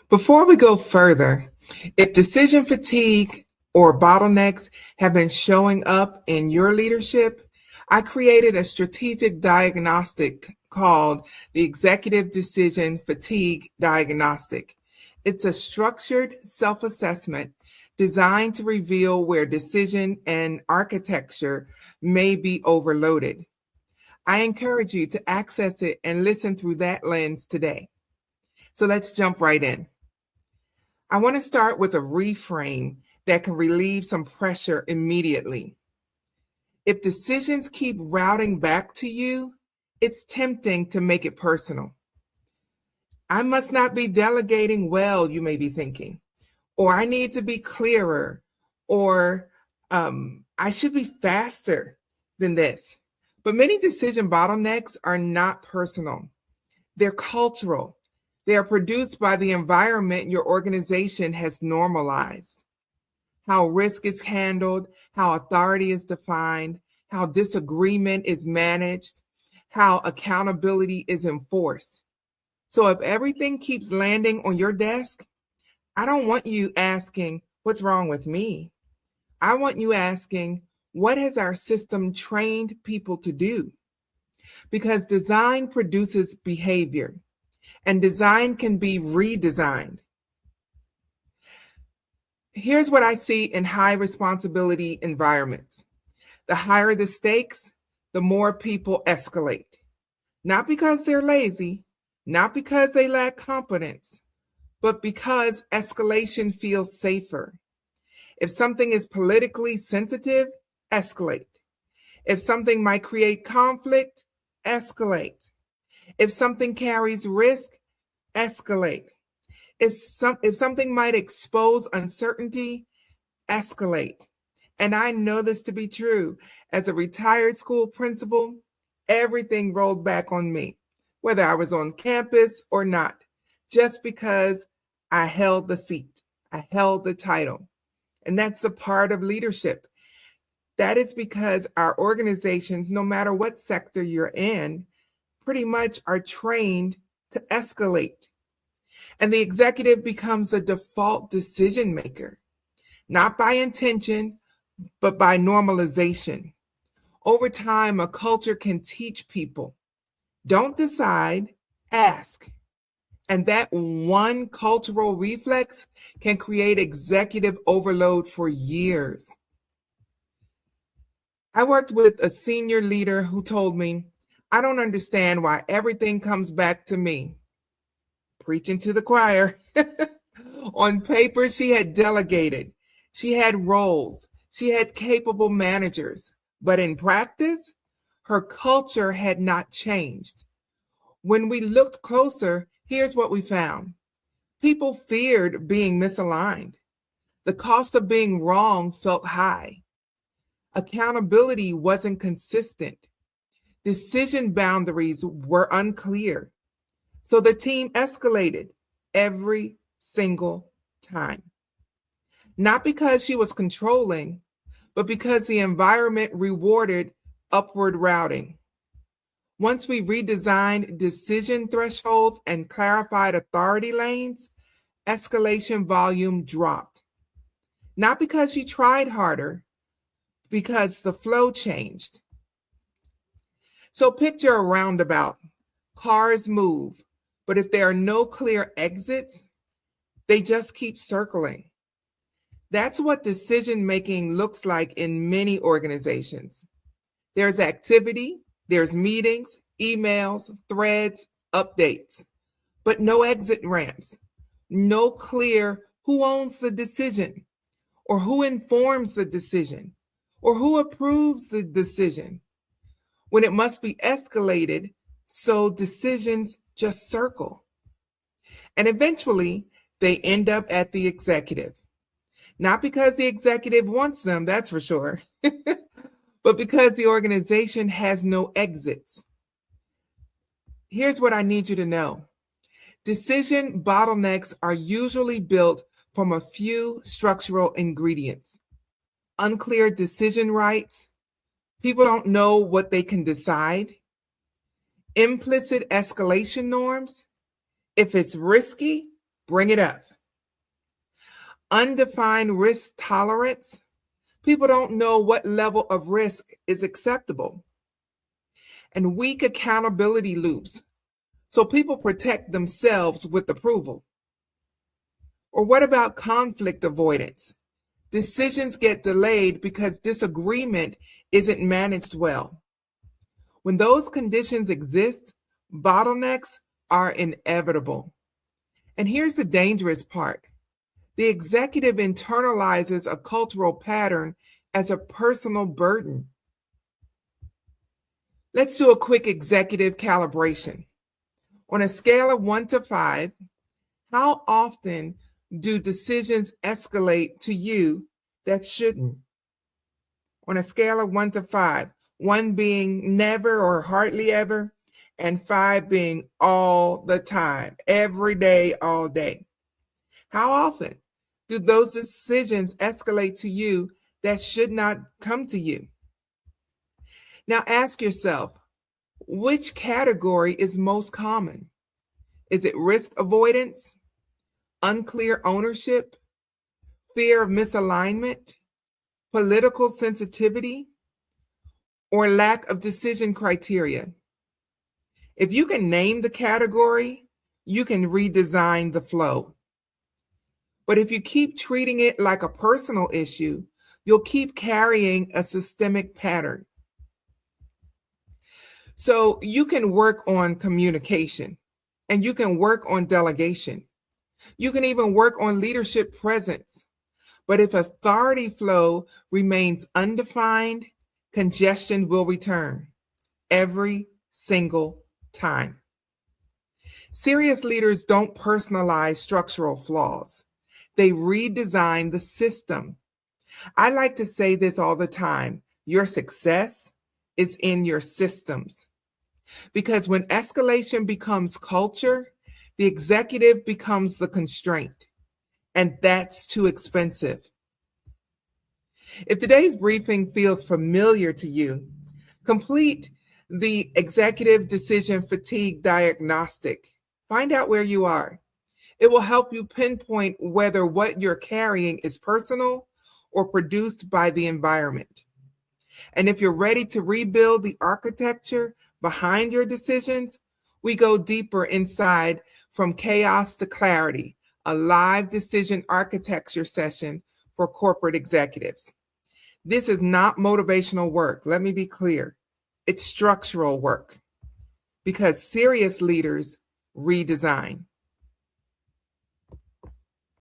Before we go further, if decision fatigue or bottlenecks have been showing up in your leadership, I created a strategic diagnostic called the Executive Decision Fatigue Diagnostic. It's a structured self-assessment designed to reveal where decision and architecture may be overloaded. I encourage you to access it and listen through that lens today. So let's jump right in. I want to start with a reframe that can relieve some pressure immediately. If decisions keep routing back to you, it's tempting to make it personal. I must not be delegating well, you may be thinking, or I need to be clearer, or I should be faster than this. But many decision bottlenecks are not personal. They're cultural. They are produced by the environment your organization has normalized. How risk is handled, how authority is defined, how disagreement is managed, how accountability is enforced. So if everything keeps landing on your desk, I don't want you asking, what's wrong with me? I want you asking, what has our system trained people to do? Because design produces behavior, and design can be redesigned. Here's what I see in high responsibility environments. The higher the stakes, the more people escalate. Not because they're lazy, not because they lack competence, but because escalation feels safer. If something is politically sensitive, escalate. If something might create conflict, escalate. If something carries risk, escalate. If something might expose uncertainty, escalate. And I know this to be true. As a retired school principal, everything rolled back on me, whether I was on campus or not, just because I held the seat, I held the title. And that's a part of leadership. That is because our organizations, no matter what sector you're in, pretty much are trained to escalate. And the executive becomes the default decision maker, not by intention, but by normalization. Over time, a culture can teach people, don't decide, ask. And that one cultural reflex can create executive overload for years. I worked with a senior leader who told me, I don't understand why everything comes back to me. Preaching to the choir. On paper, she had delegated. She had roles. She had capable managers. But in practice, her culture had not changed. When we looked closer, here's what we found. People feared being misaligned. The cost of being wrong felt high. Accountability wasn't consistent. Decision boundaries were unclear. So the team escalated every single time. Not because she was controlling, but because the environment rewarded upward routing. Once we redesigned decision thresholds and clarified authority lanes, escalation volume dropped. Not because she tried harder, because the flow changed. So picture a roundabout. Cars move, but if there are no clear exits, they just keep circling. That's what decision-making looks like in many organizations. There's activity, there's meetings, emails, threads, updates, but no exit ramps, no clear who owns the decision, or who informs the decision, or who approves the decision. When it must be escalated, so decisions just circle. And eventually, they end up at the executive. Not because the executive wants them, that's for sure, but because the organization has no exits. Here's what I need you to know. Decision bottlenecks are usually built from a few structural ingredients. Unclear decision rights. People don't know what they can decide. Implicit escalation norms. If it's risky, Bring it up. Undefined risk tolerance. People don't know what level of risk is acceptable. And weak accountability loops. So people protect themselves with approval. Or what about conflict avoidance? Decisions get delayed because disagreement isn't managed well. When those conditions exist, bottlenecks are inevitable. And here's the dangerous part. The executive internalizes a cultural pattern as a personal burden. Let's do a quick executive calibration. On a scale of 1 to 5, how often do decisions escalate to you that shouldn't? On a scale of 1 to 5, 1 being never or hardly ever, and 5 being all the time, every day, all day. How often do those decisions escalate to you that should not come to you? Now ask yourself, which category is most common? Is it risk avoidance, unclear ownership, fear of misalignment, political sensitivity, or lack of decision criteria? If you can name the category, you can redesign the flow. But if you keep treating it like a personal issue, you'll keep carrying a systemic pattern. So you can work on communication, and you can work on delegation. You can even work on leadership presence. But if authority flow remains undefined, congestion will return every single time. Serious leaders don't personalize structural flaws. They redesign the system. I like to say this all the time. Your success is in your systems. Because when escalation becomes culture, the executive becomes the constraint. And that's too expensive. If today's briefing feels familiar to you, complete the Executive Decision Fatigue Diagnostic. Find out where you are. It will help you pinpoint whether what you're carrying is personal or produced by the environment. And if you're ready to rebuild the architecture behind your decisions, we go deeper inside From Chaos to Clarity, a live decision architecture session for corporate executives. This is not motivational work. Let me be clear. It's structural work because serious leaders redesign.